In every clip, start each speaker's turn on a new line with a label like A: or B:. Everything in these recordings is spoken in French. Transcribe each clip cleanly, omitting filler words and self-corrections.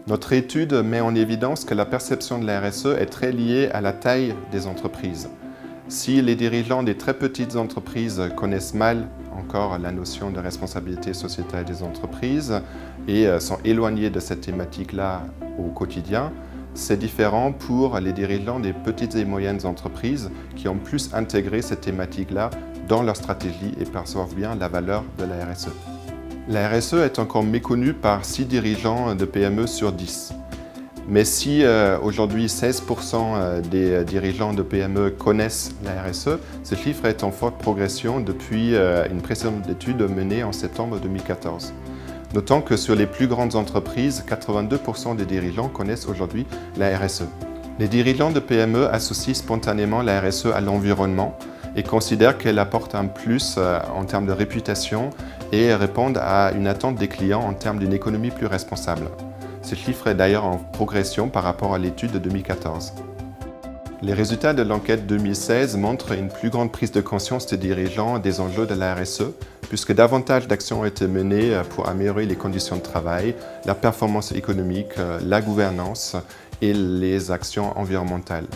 A: Notre étude met en évidence que la perception de la RSE est très liée à la taille des entreprises. Si les dirigeants des très petites entreprises connaissent mal encore la notion de responsabilité sociétale des entreprises et sont éloignés de cette thématique-là au quotidien, c'est différent pour les dirigeants des petites et moyennes entreprises qui ont plus intégré cette thématique-là dans leur stratégie et perçoivent bien la valeur de la RSE. La RSE est encore méconnue par 6 dirigeants de PME sur 10. Mais si aujourd'hui 16% des dirigeants de PME connaissent la RSE, ce chiffre est en forte progression depuis une précédente étude menée en septembre 2014. Notons que sur les plus grandes entreprises, 82% des dirigeants connaissent aujourd'hui la RSE. Les dirigeants de PME associent spontanément la RSE à l'environnement et considèrent qu'elle apporte un plus en termes de réputation et répondent à une attente des clients en termes d'une économie plus responsable. Ce chiffre est d'ailleurs en progression par rapport à l'étude de 2014. Les résultats de l'enquête 2016 montrent une plus grande prise de conscience des dirigeants des enjeux de la RSE, puisque davantage d'actions ont été menées pour améliorer les conditions de travail, la performance économique, la gouvernance et les actions environnementales.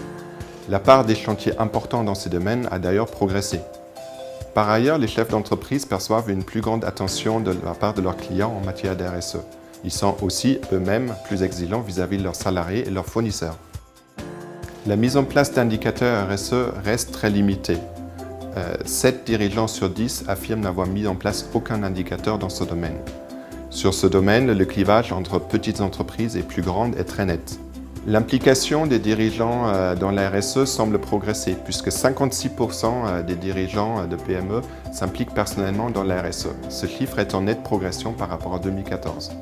A: La part des chantiers importants dans ces domaines a d'ailleurs progressé. Par ailleurs, les chefs d'entreprise perçoivent une plus grande attention de la part de leurs clients en matière de RSE. Ils sont aussi eux-mêmes plus exigeants vis-à-vis de leurs salariés et leurs fournisseurs. La mise en place d'indicateurs RSE reste très limitée. 7 dirigeants sur 10 affirment n'avoir mis en place aucun indicateur dans ce domaine. Sur ce domaine, le clivage entre petites entreprises et plus grandes est très net. L'implication des dirigeants dans la RSE semble progresser, puisque 56% des dirigeants de PME s'impliquent personnellement dans la RSE. Ce chiffre est en nette progression par rapport à 2014.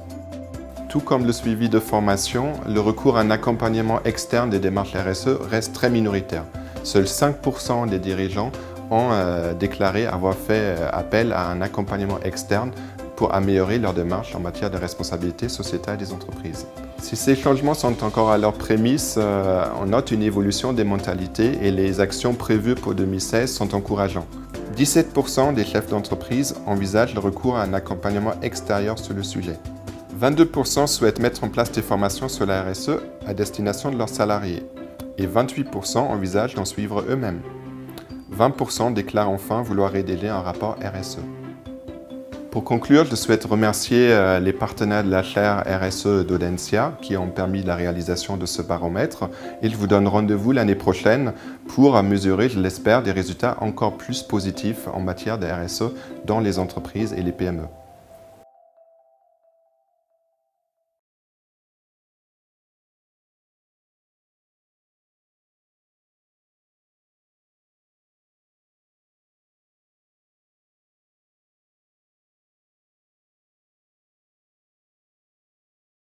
A: Tout comme le suivi de formation, le recours à un accompagnement externe des démarches RSE reste très minoritaire. Seuls 5% des dirigeants ont déclaré avoir fait appel à un accompagnement externe pour améliorer leurs démarches en matière de responsabilité sociétale des entreprises. Si ces changements sont encore à leur prémisse, on note une évolution des mentalités et les actions prévues pour 2016 sont encourageantes. 17% des chefs d'entreprise envisagent le recours à un accompagnement extérieur sur le sujet. 22% souhaitent mettre en place des formations sur la RSE à destination de leurs salariés et 28% envisagent d'en suivre eux-mêmes. 20% déclarent enfin vouloir rédiger un rapport RSE. Pour conclure, je souhaite remercier les partenaires de la chaire RSE d'Audencia qui ont permis la réalisation de ce baromètre et je vous donne rendez-vous l'année prochaine pour mesurer, je l'espère, des résultats encore plus positifs en matière de RSE dans les entreprises et les PME.